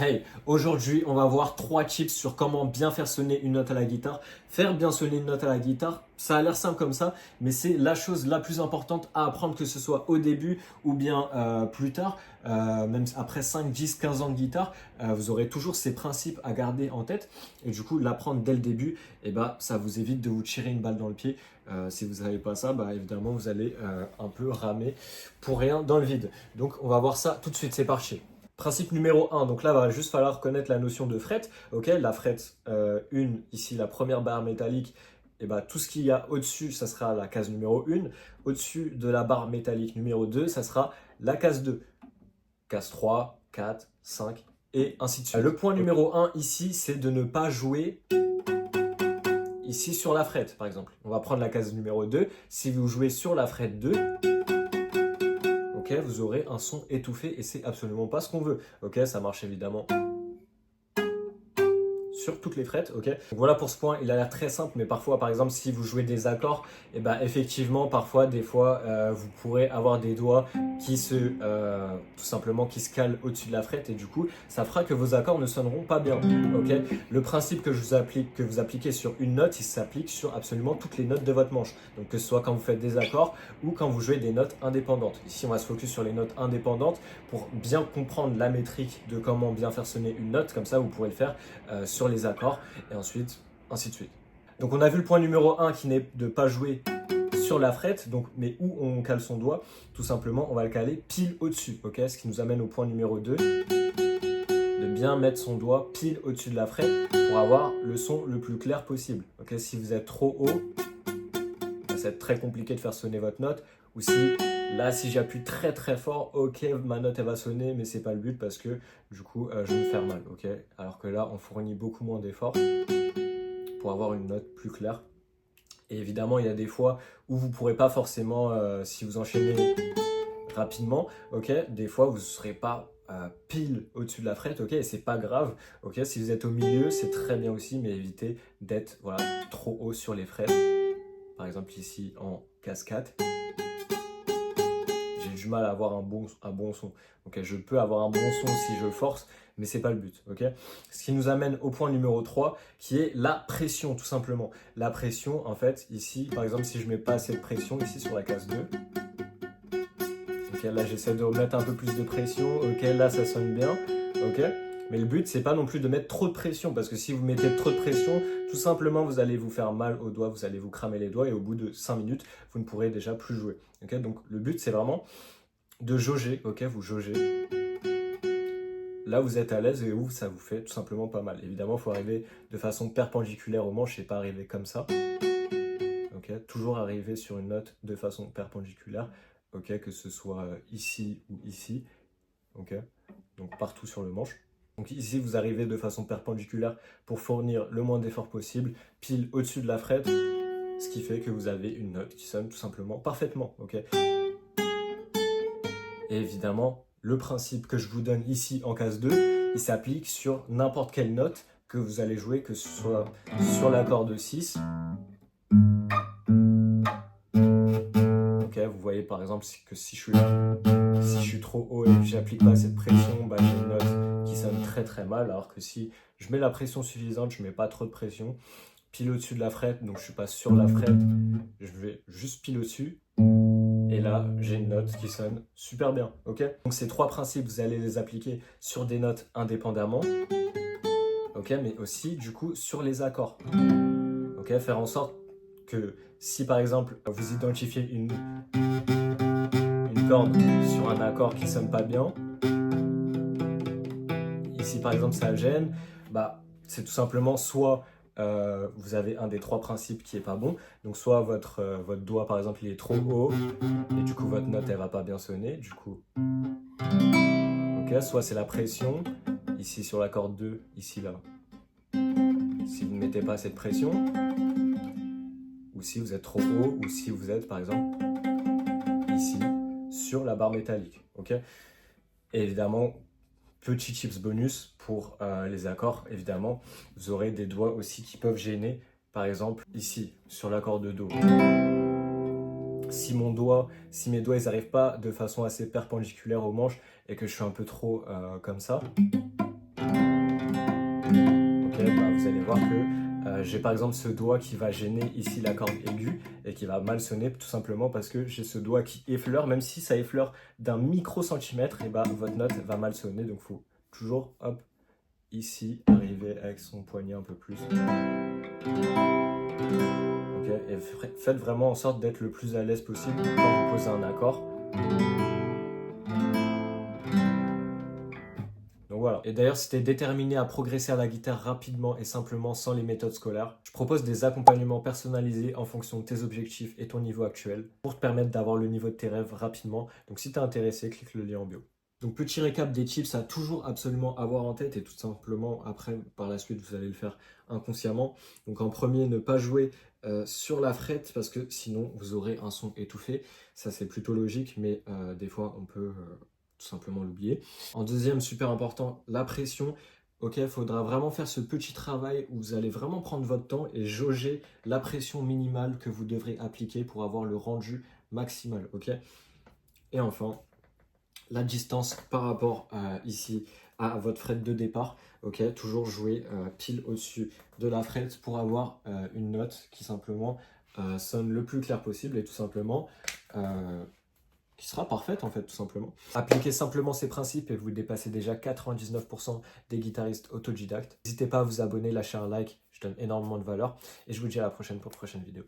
Hey, aujourd'hui, on va voir 3 tips sur comment bien faire sonner une note à la guitare. Faire bien sonner une note à la guitare, ça a l'air simple comme ça, mais c'est la chose la plus importante à apprendre, que ce soit au début ou bien plus tard. Même après 5, 10, 15 ans de guitare, vous aurez toujours ces principes à garder en tête. Et du coup, l'apprendre dès le début, ça vous évite de vous tirer une balle dans le pied. Si vous n'avez pas ça, évidemment, vous allez un peu ramer pour rien dans le vide. Donc, on va voir ça tout de suite, c'est parti. Principe numéro 1, donc là, il va juste falloir connaître la notion de fret. Ok, la fret 1, ici, la première barre métallique, tout ce qu'il y a au-dessus, ça sera la case numéro 1. Au-dessus de la barre métallique numéro 2, ça sera la case 2. Case 3, 4, 5 et ainsi de suite. Le point numéro 1 ici, c'est de ne pas jouer ici sur la fret, par exemple. On va prendre la case numéro 2. Si vous jouez sur la fret 2, vous aurez un son étouffé et c'est absolument pas ce qu'on veut. Ok, ça marche évidemment sur toutes les frettes, ok. Donc voilà pour ce point, il a l'air très simple, mais parfois, par exemple, si vous jouez des accords, effectivement, parfois, des fois, vous pourrez avoir des doigts qui tout simplement, qui se calent au-dessus de la frette, et du coup, ça fera que vos accords ne sonneront pas bien, ok. Le principe que vous appliquez sur une note, il s'applique sur absolument toutes les notes de votre manche. Donc que ce soit quand vous faites des accords ou quand vous jouez des notes indépendantes. Ici, on va se focus sur les notes indépendantes pour bien comprendre la métrique de comment bien faire sonner une note. Comme ça, vous pourrez le faire sur les accords et ensuite, ainsi de suite. Donc on a vu le point numéro 1 qui n'est de ne pas jouer sur la frette, donc, mais où on cale son doigt, tout simplement, on va le caler pile au-dessus, ok. Ce qui nous amène au point numéro 2, de bien mettre son doigt pile au-dessus de la frette pour avoir le son le plus clair possible, ok. Si vous êtes trop haut, ça va être très compliqué de faire sonner votre note, ou si j'appuie très très fort, ok, ma note elle va sonner, mais c'est pas le but parce que du coup je vais me faire mal, ok. Alors que là, on fournit beaucoup moins d'efforts pour avoir une note plus claire. Et évidemment, il y a des fois où vous pourrez pas forcément, si vous enchaînez rapidement, ok, des fois vous ne serez pas pile au-dessus de la frette, ok, et c'est pas grave, ok. Si vous êtes au milieu, c'est très bien aussi, mais évitez d'être trop haut sur les frettes. Par exemple ici en cascade, j'ai du mal à avoir un bon son. Okay, je peux avoir un bon son si je force, mais c'est pas le but. Okay, ce qui nous amène au point numéro 3, qui est la pression, tout simplement. La pression, en fait, ici, par exemple, si je mets pas assez de pression, ici sur la case 2, okay, là j'essaie de remettre un peu plus de pression, ok, là ça sonne bien, ok. Mais le but, c'est pas non plus de mettre trop de pression, parce que si vous mettez trop de pression, tout simplement, vous allez vous faire mal aux doigts, vous allez vous cramer les doigts, et au bout de 5 minutes, vous ne pourrez déjà plus jouer. Okay, donc le but, c'est vraiment de jauger, ok, vous jaugez. Là, vous êtes à l'aise et où ça vous fait tout simplement pas mal. Évidemment, il faut arriver de façon perpendiculaire au manche et pas arriver comme ça. Okay, toujours arriver sur une note de façon perpendiculaire, ok, que ce soit ici ou ici, ok, donc partout sur le manche. Donc ici, vous arrivez de façon perpendiculaire pour fournir le moins d'effort possible, pile au-dessus de la frette, ce qui fait que vous avez une note qui sonne tout simplement parfaitement, ok. Et évidemment, le principe que je vous donne ici en case 2, il s'applique sur n'importe quelle note que vous allez jouer, que ce soit sur l'accord de 6. Ok, vous voyez par exemple que si je suis trop haut et que j'applique pas cette pression, j'ai une note qui sonne très très mal. Alors que si je mets la pression suffisante, je mets pas trop de pression, pile au-dessus de la frette, donc je suis pas sur la frette, je vais juste pile au-dessus. Et là, j'ai une note qui sonne super bien, ok. Donc ces 3 principes, vous allez les appliquer sur des notes indépendamment, ok, mais aussi du coup sur les accords, ok. Faire en sorte que si par exemple vous identifiez une corde sur un accord qui sonne pas bien, ici par exemple ça gêne, c'est tout simplement soit vous avez un des 3 principes qui est pas bon, donc soit votre doigt par exemple il est trop haut et du coup votre note elle va pas bien sonner, du coup ok, soit c'est la pression ici sur la corde 2, ici là, si vous ne mettez pas cette pression, ou si vous êtes trop haut, ou si vous êtes par exemple ici sur la barre métallique, ok. Et évidemment, petit tips bonus pour les accords, évidemment, vous aurez des doigts aussi qui peuvent gêner, par exemple ici, sur l'accord de Do. Si mes doigts, ils n'arrivent pas de façon assez perpendiculaire au manche et que je suis un peu trop comme ça, allez voir que j'ai par exemple ce doigt qui va gêner ici la corde aiguë et qui va mal sonner tout simplement parce que j'ai ce doigt qui effleure, même si ça effleure d'un micro-centimètre, et bah votre note va mal sonner. Donc il faut toujours, hop, ici, arriver avec son poignet un peu plus. Ok, et faites vraiment en sorte d'être le plus à l'aise possible quand vous posez un accord. Donc voilà. Et d'ailleurs, si tu es déterminé à progresser à la guitare rapidement et simplement sans les méthodes scolaires, je propose des accompagnements personnalisés en fonction de tes objectifs et ton niveau actuel pour te permettre d'avoir le niveau de tes rêves rapidement. Donc si tu es intéressé, clique le lien en bio. Donc petit récap des tips à toujours absolument avoir en tête et tout simplement après par la suite vous allez le faire inconsciemment. Donc en premier, ne pas jouer sur la frette parce que sinon vous aurez un son étouffé. Ça c'est plutôt logique mais des fois on peut tout simplement l'oublier. En deuxième, super important, la pression. Ok, il faudra vraiment faire ce petit travail où vous allez vraiment prendre votre temps et jauger la pression minimale que vous devrez appliquer pour avoir le rendu maximal. Ok. Et enfin, la distance par rapport ici à votre frette de départ. Ok, toujours jouer pile au-dessus de la frette pour avoir une note qui simplement sonne le plus clair possible et tout simplement qui sera parfaite en fait tout simplement. Appliquez simplement ces principes et vous dépassez déjà 99% des guitaristes autodidactes. N'hésitez pas à vous abonner, lâcher un like, je donne énormément de valeur et je vous dis à la prochaine pour une prochaine vidéo.